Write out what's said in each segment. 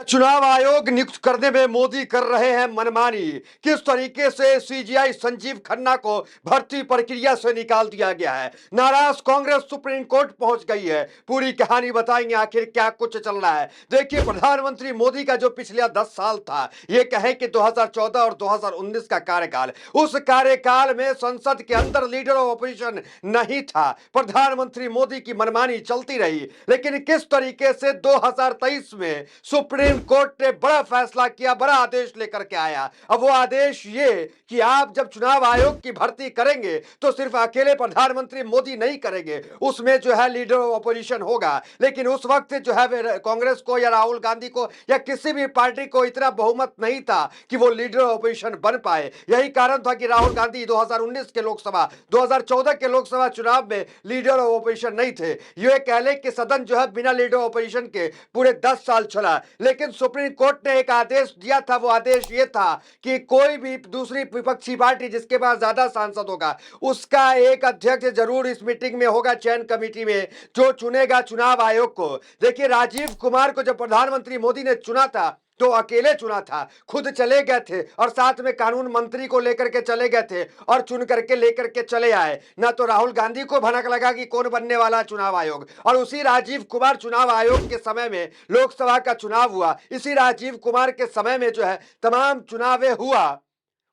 चुनाव आयोग नियुक्त करने में मोदी कर रहे हैं मनमानी। किस तरीके से सीजीआई संजीव खन्ना को भर्ती प्रक्रिया से निकाल दिया गया है। नाराज कांग्रेस सुप्रीम कोर्ट पहुंच गई है। पूरी कहानी बताएंगे आखिर क्या कुछ चल रहा है। देखिए, प्रधानमंत्री मोदी का जो पिछले 10 साल था, ये कहें कि 2014 और 2019 का कार्यकाल, उस कार्यकाल में संसद के अंदर लीडर ऑफ ऑपोजिशन नहीं था। प्रधानमंत्री मोदी की मनमानी चलती रही। लेकिन किस तरीके से 2023 में सुप्रीम कोर्ट ने बड़ा फैसला किया, बड़ा आदेश लेकर के आया। अब वो आदेश ये कि आप जब चुनाव आयोग की भर्ती करेंगे तो सिर्फ अकेले प्रधानमंत्री मोदी नहीं करेंगे, उसमें जो है लीडर ऑफ ऑपोजिशन होगा। लेकिन उस वक्त जो है कांग्रेस को या राहुल गांधी को या किसी भी पार्टी को इतना बहुमत नहीं था कि वो लीडर ऑफ ऑपोजिशन बन पाए। यही कारण था कि राहुल गांधी 2019 के लोकसभा, 2014 के लोकसभा चुनाव में लीडर ऑफ ऑपोजिशन नहीं थे। ये कह ले कि सदन जो है बिना लीडर ऑफ ऑपोजिशन के पूरे 10 साल चला। लेकिन सुप्रीम कोर्ट ने एक आदेश दिया था। वो आदेश ये था कि कोई भी दूसरी विपक्षी पार्टी जिसके पास ज्यादा सांसद होगा, उसका एक अध्यक्ष जरूर इस मीटिंग में होगा, चयन कमेटी में, जो चुनेगा चुनाव आयोग को। देखिए, राजीव कुमार को जब प्रधानमंत्री मोदी ने चुना था तो अकेले चुना था, खुद चले गए थे और साथ में कानून मंत्री को लेकर के चले गए थे और चुन करके लेकर के चले आए। ना तो राहुल गांधी को भनक लगा कि कौन बनने वाला चुनाव आयोग। और उसी राजीव कुमार चुनाव आयोग के समय में लोकसभा का चुनाव हुआ। इसी राजीव कुमार के समय में जो है तमाम चुनावें हुआ,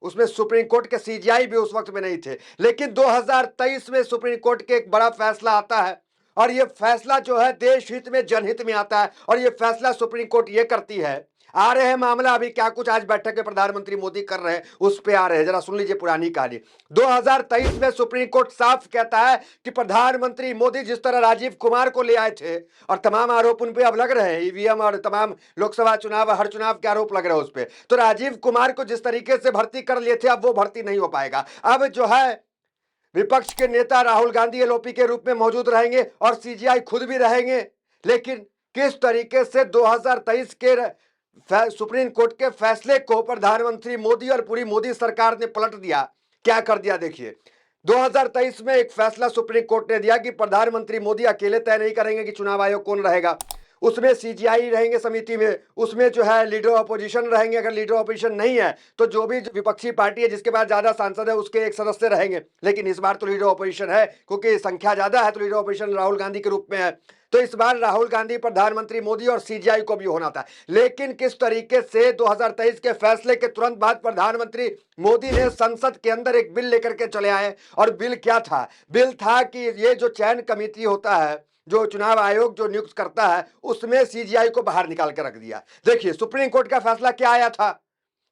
उसमें सुप्रीम कोर्ट के सीजीआई भी उस वक्त में नहीं थे। लेकिन 2023 में सुप्रीम कोर्ट के एक बड़ा फैसला आता है और यह फैसला जो है देश हित में, जनहित में आता है। और यह फैसला सुप्रीम कोर्ट ये करती है। आ रहे हैं मामला अभी क्या कुछ आज बैठक में प्रधानमंत्री मोदी कर रहे हैं, उस पे आ रहे हैं। जरा सुन लीजिए पुरानी कहानी। 2023 में सुप्रीम कोर्ट साफ कहता है कि प्रधानमंत्री मोदी जिस तरह राजीव कुमार को ले आए थे और तमाम आरोप उन पे अब लग रहे हैं, ईवीएम और तमाम लोकसभा चुनाव, हर चुनाव के आरोप लग रहे हैं उस पर, तो राजीव कुमार को जिस तरीके से भर्ती कर लिए थे, अब वो भर्ती नहीं हो पाएगा। अब जो है विपक्ष के नेता राहुल गांधी एलओपी के रूप में मौजूद रहेंगे और सीजीआई खुद भी रहेंगे। लेकिन किस तरीके से 2023 के सुप्रीम कोर्ट के फैसले को प्रधानमंत्री मोदी और पूरी मोदी सरकार ने पलट दिया, क्या कर दिया। देखिए, 2023 में एक फैसला सुप्रीम कोर्ट ने दिया कि प्रधानमंत्री मोदी अकेले तय नहीं करेंगे कि चुनाव आयोग कौन रहेगा, उसमें सीजीआई रहेंगे समिति में, उसमें जो है लीडर ऑपोजिशन रहेंगे। अगर लीडर ऑपोजिशन नहीं है तो जो भी विपक्षी पार्टी है जिसके पास ज्यादा सांसद है उसके एक सदस्य रहेंगे। लेकिन इस बार तो लीडर ऑपोजिशन है, क्योंकि संख्या ज्यादा है, तो लीडर ऑपोजिशन राहुल गांधी के रूप में है। तो इस बार राहुल गांधी, प्रधानमंत्री मोदी और सीजीआई को भी होना था। लेकिन किस तरीके से 2023 के फैसले के तुरंत बाद प्रधानमंत्री मोदी ने संसद के अंदर एक बिल लेकर के चले आए। और बिल क्या था? बिल था कि ये जो चयन कमेटी होता है, जो चुनाव आयोग जो नियुक्त करता है, उसमें सीजीआई को बाहर निकाल के रख दिया। देखिए, सुप्रीम कोर्ट का फैसला क्या आया था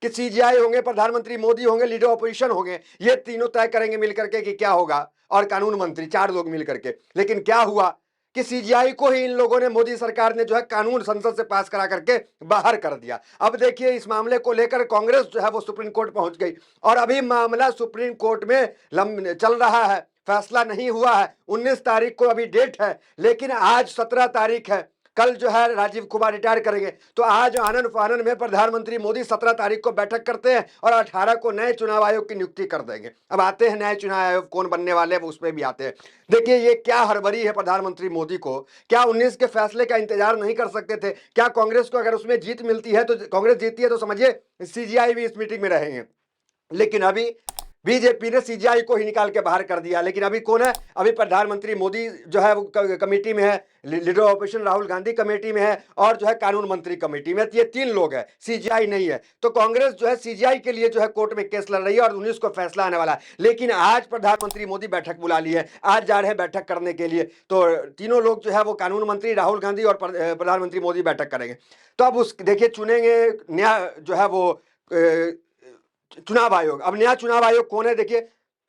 कि सीजीआई होंगे, प्रधानमंत्री मोदी होंगे, लीडर ऑपोजिशन होंगे, ये तीनों तय करेंगे मिलकर के कि क्या होगा, और कानून मंत्री, 4 लोग मिलकर के। लेकिन क्या हुआ कि सीजीआई को ही इन लोगों ने, मोदी सरकार ने जो है कानून संसद से पास करा करके बाहर कर दिया। अब देखिए, इस मामले को लेकर कांग्रेस जो है वो सुप्रीम कोर्ट पहुंच गई और अभी मामला सुप्रीम कोर्ट में चल रहा है। फैसला नहीं हुआ है। 19 तारीख को अभी डेट है, लेकिन आज 17 तारीख है। कल जो है राजीव कुमार रिटायर करेंगे, तो आज आनन फानन में प्रधानमंत्री मोदी 17 तारीख को बैठक करते हैं और 18 को नए चुनाव आयोग की नियुक्ति कर देंगे। अब आते हैं नए चुनाव आयोग कौन बनने वाले हैं, उस पर भी आते हैं। देखिए, ये क्या हड़बड़ी है प्रधानमंत्री मोदी को। क्या 19 के फैसले का इंतजार नहीं कर सकते थे? क्या कांग्रेस को अगर उसमें जीत मिलती है, तो कांग्रेस जीतती है, तो समझिए सीजीआई भी इस मीटिंग में रहेंगे। लेकिन अभी बीजेपी ने सीजीआई को ही निकाल के बाहर कर दिया। लेकिन अभी कौन है? अभी प्रधानमंत्री मोदी जो है वो कमेटी में है, leader opposition Rahul Gandhi committee में है, और जो है कानून मंत्री कमेटी में। ये 3 लोग हैं, सीजीआई नहीं है। तो कांग्रेस जो है सीजीआई के लिए जो है कोर्ट में केस लड़ रही है और 19 को फैसला आने वाला है। लेकिन आज प्रधानमंत्री मोदी बैठक बुला ली है, आज जा रहे हैं बैठक करने के लिए। तो तीनों लोग जो है वो कानून मंत्री राहुल गांधी और प्रधानमंत्री मोदी बैठक करेंगे। तो अब उस देखिए चुनेंगे नया जो है वो चुनाव आयोग। अब नया चुनाव आयोग कौन है? देखिए,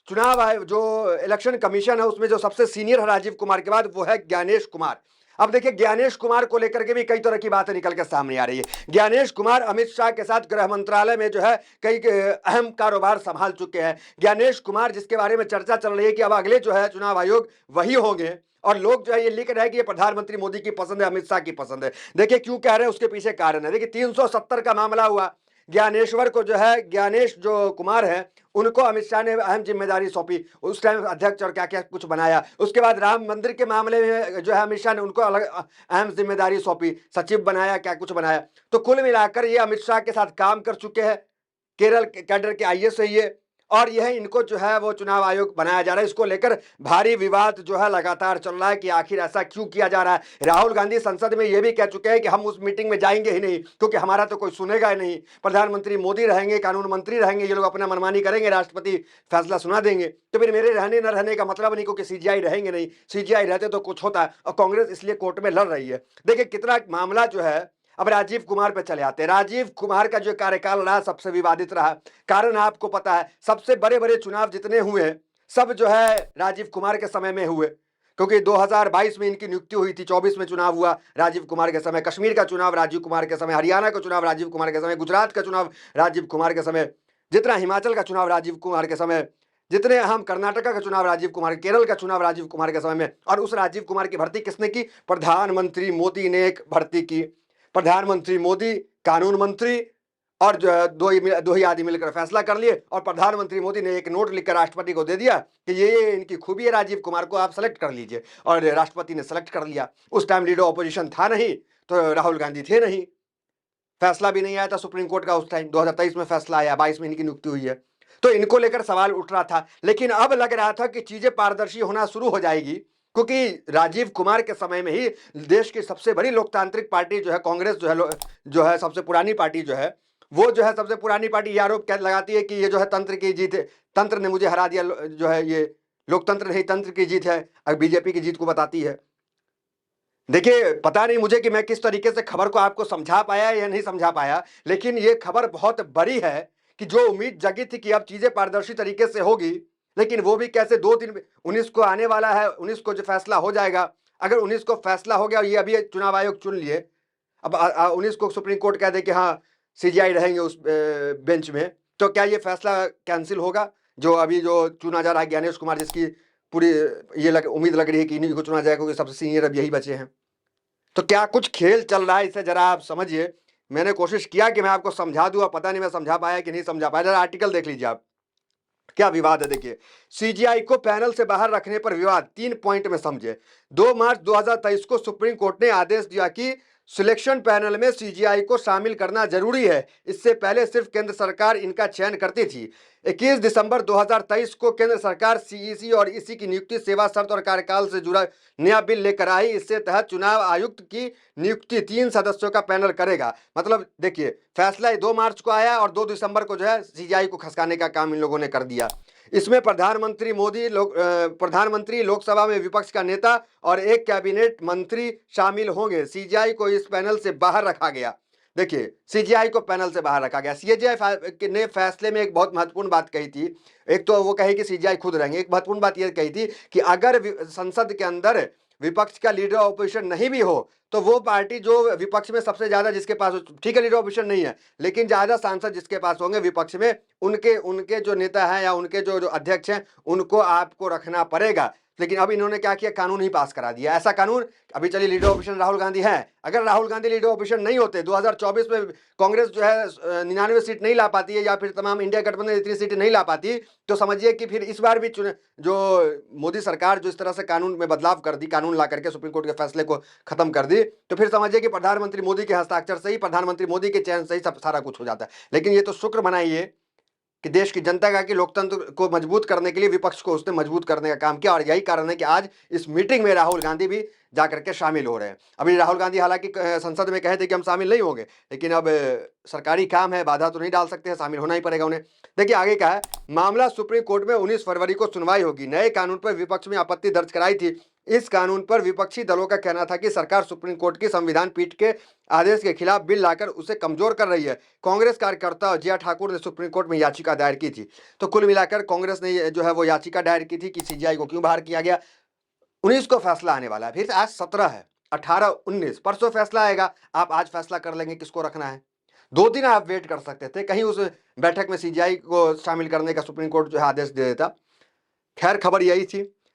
चुनाव आयोग जो इलेक्शन कमीशन है उसमें जो सबसे सीनियर है राजीव कुमार के बाद, वो है ज्ञानेश कुमार। अब देखिए, ज्ञानेश कुमार को लेकर के भी कई तरह की बातें निकल के सामने आ रही है। ज्ञानेश कुमार अमित शाह के साथ गृह मंत्रालय में जो है कई अहम कारोबार संभाल चुके हैं। ज्ञानेश कुमार, जिसके बारे में चर्चा चल रही है कि अब अगले जो है चुनाव आयोग वही होंगे, और लोग जो है ये लिख रहे हैं कि ये प्रधानमंत्री मोदी की पसंद है, अमित शाह की पसंद है। देखिए क्यों कह रहे हैं, उसके पीछे कारण है। देखिए, 370 का मामला हुआ, ज्ञानेश्वर को जो है, ज्ञानेश जो कुमार है, उनको अमित शाह ने अहम जिम्मेदारी सौंपी। उस टाइम अध्यक्ष और क्या क्या कुछ बनाया। उसके बाद राम मंदिर के मामले में जो है अमित शाह ने उनको अलग अहम जिम्मेदारी सौंपी, सचिव बनाया, क्या कुछ बनाया। तो कुल मिलाकर ये अमित शाह के साथ काम कर चुके हैं, केरल के कैडर के आईएएस है ये, और यह इनको जो है वो चुनाव आयोग बनाया जा रहा है। इसको लेकर भारी विवाद जो है लगातार चल रहा है कि आखिर ऐसा क्यों किया जा रहा है। राहुल गांधी संसद में यह भी कह चुके हैं कि हम उस मीटिंग में जाएंगे ही नहीं, क्योंकि हमारा तो कोई सुनेगा ही नहीं। प्रधानमंत्री मोदी रहेंगे, कानून मंत्री रहेंगे, ये लोग अपना मनमानी करेंगे, राष्ट्रपति फैसला सुना देंगे। तो फिर मेरे रहने न रहने का मतलब नहीं, क्योंकि सीजीआई रहेंगे नहीं। सीजीआई रहते तो कुछ होता, और कांग्रेस इसलिए कोर्ट में लड़ रही है। देखिए कितना मामला जो है। अब राजीव कुमार पे चले आते हैं। राजीव कुमार का जो कार्यकाल रहा सबसे विवादित रहा। कारण आपको पता है, सबसे बड़े बड़े चुनाव जितने हुए सब जो है राजीव कुमार के समय में हुए, क्योंकि 2022 में इनकी नियुक्ति हुई थी, 24 में चुनाव हुआ राजीव कुमार के समय, कश्मीर का चुनाव राजीव कुमार के समय, हरियाणा का चुनाव राजीव कुमार के समय, गुजरात का चुनाव राजीव कुमार के समय, जितना हिमाचल का चुनाव राजीव कुमार के समय, जितने हम कर्नाटका का चुनाव राजीव कुमार, केरल का चुनाव राजीव कुमार के समय में। और उस राजीव कुमार की भर्ती किसने की? प्रधानमंत्री मोदी ने एक भर्ती की। प्रधानमंत्री मोदी, कानून मंत्री और जो है दो ही आदमी मिलकर फैसला कर लिए, और प्रधानमंत्री मोदी ने एक नोट लिखकर राष्ट्रपति को दे दिया कि ये इनकी खूबी है, राजीव कुमार को आप सेलेक्ट कर लीजिए। और राष्ट्रपति ने सेलेक्ट कर लिया। उस टाइम लीडर ऑपोजिशन था नहीं, तो राहुल गांधी थे नहीं, फैसला भी नहीं आया था सुप्रीम कोर्ट का उस टाइम। 2023 में फैसला आया, 22 में इनकी नियुक्ति हुई है। तो इनको लेकर सवाल उठ रहा था, लेकिन अब लग रहा था कि चीजें पारदर्शी होना शुरू हो जाएगी, क्योंकि राजीव कुमार के समय में ही देश की सबसे बड़ी लोकतांत्रिक पार्टी जो है कांग्रेस जो है सबसे पुरानी पार्टी जो है, वो जो है सबसे पुरानी पार्टी ये आरोप लगाती है कि ये जो है तंत्र की जीत है, तंत्र ने मुझे हरा दिया, जो है ये लोकतंत्र नहीं तंत्र की जीत है, अब बीजेपी की जीत को बताती है। देखिए पता नहीं मुझे कि मैं किस तरीके से खबर को आपको समझा पाया या नहीं समझा पाया, लेकिन ये खबर बहुत बड़ी है कि जो उम्मीद जगी थी कि अब चीजें पारदर्शी तरीके से होगी, लेकिन वो भी कैसे 2 दिन 19 को आने वाला है, 19 को जो फैसला हो जाएगा। अगर 19 को फैसला हो गया और ये अभी चुनाव आयोग चुन लिए, अब 19 को सुप्रीम कोर्ट कह दे कि हाँ सीजीआई रहेंगे उस बेंच में, तो क्या ये फैसला कैंसिल होगा? जो अभी जो चुना जा रहा है ज्ञानेश कुमार, जिसकी पूरी ये उम्मीद लग रही है कि इन्हीं को चुना जाएगा, क्योंकि सबसे सीनियर अब यही बचे हैं। तो क्या कुछ खेल चल रहा है, इसे जरा आप समझिए। मैंने कोशिश किया कि मैं आपको समझा दूं, पता नहीं मैं समझा पाया कि नहीं समझा पाया। जरा आर्टिकल देख लीजिए आप, क्या विवाद है। देखिए, सीजीआई को पैनल से बाहर रखने पर विवाद, 3 पॉइंट में समझे। 2 मार्च 2023 को सुप्रीम कोर्ट ने आदेश दिया कि सिलेक्शन पैनल में सीजीआई को शामिल करना जरूरी है। इससे पहले सिर्फ केंद्र सरकार इनका चयन करती थी। 21 दिसंबर 2023 को केंद्र सरकार सीईसी और ईसी की नियुक्ति, सेवा शर्त और कार्यकाल से जुड़ा नया बिल लेकर आई। इससे तहत चुनाव आयुक्त की नियुक्ति 3 सदस्यों का पैनल करेगा। मतलब देखिए, फैसला 2 मार्च को आया और 2 दिसंबर को जो है सीजीआई को खसकाने का काम इन लोगों ने कर दिया। इसमें प्रधानमंत्री, लोकसभा में विपक्ष का नेता और एक कैबिनेट मंत्री शामिल होंगे। सीजीआई को इस पैनल से बाहर रखा गया। देखिए, सीजीआई को पैनल से बाहर रखा गया। सीजीआई ने फैसले में एक बहुत महत्वपूर्ण बात कही थी। एक तो वो कही कि सीजीआई खुद रहेंगे, एक महत्वपूर्ण बात यह कही थी कि अगर संसद के अंदर विपक्ष का लीडर ऑपोजिशन नहीं भी हो, तो वो पार्टी जो विपक्ष में सबसे ज्यादा जिसके पास, ठीक है लीडर ऑपोजिशन नहीं है, लेकिन ज्यादा सांसद जिसके पास होंगे विपक्ष में, उनके जो नेता हैं या उनके जो अध्यक्ष हैं, उनको आपको रखना पड़ेगा। लेकिन अब इन्होंने क्या किया, कानून ही पास करा दिया। ऐसा कानून, अभी चलिए लीडर ऑपोजिशन राहुल गांधी हैं, अगर राहुल गांधी लीडर ऑपोजिशन नहीं होते, 2024 में कांग्रेस जो है 99 सीट नहीं ला पाती है, या फिर तमाम इंडिया गठबंधन इतनी सीटें नहीं ला पाती, तो समझिए कि फिर इस बार भी जो मोदी सरकार जो इस तरह से कानून में बदलाव कर दी, कानून ला करके सुप्रीम कोर्ट के फैसले को खत्म कर दी, तो फिर समझिए कि प्रधानमंत्री मोदी के हस्ताक्षर से ही, प्रधानमंत्री मोदी के चयन से ही सब सारा कुछ हो जाता है। लेकिन ये तो शुक्र मनाइए कि देश की जनता का कि लोकतंत्र को मजबूत करने के लिए विपक्ष को उसने मजबूत करने का काम किया, और यही कारण है कि आज इस मीटिंग में राहुल गांधी भी जाकर के शामिल हो रहे हैं। अभी राहुल गांधी हालांकि संसद में कहे थे कि हम शामिल नहीं होंगे, लेकिन अब सरकारी काम है, बाधा तो नहीं डाल सकते हैं, शामिल होना ही पड़ेगा उन्हें। देखिए आगे क्या है, मामला सुप्रीम कोर्ट में 19 फरवरी को सुनवाई होगी। नए कानून पर विपक्ष में आपत्ति दर्ज कराई थी। इस कानून पर विपक्षी दलों का कहना था कि सरकार सुप्रीम कोर्ट की संविधान पीठ के आदेश के खिलाफ बिल लाकर उसे कमजोर कर रही है। कांग्रेस कार्यकर्ता जिया ठाकुर ने सुप्रीम कोर्ट में याचिका दायर की थी। तो कुल मिलाकर कांग्रेस ने जो है वो याचिका दायर की थी कि सीजीआई को क्यों बाहर किया गया। 19 को फैसला आने वाला है, फिर आज 17 है, 18, 19 परसों फैसला आएगा। आप आज फैसला कर लेंगे किसको रखना है। 2 दिन आप वेट कर सकते थे, कहीं उस बैठक में सीजीआई को शामिल करने का सुप्रीम कोर्ट जो है आदेश दे देता। खैर खबर यही थी।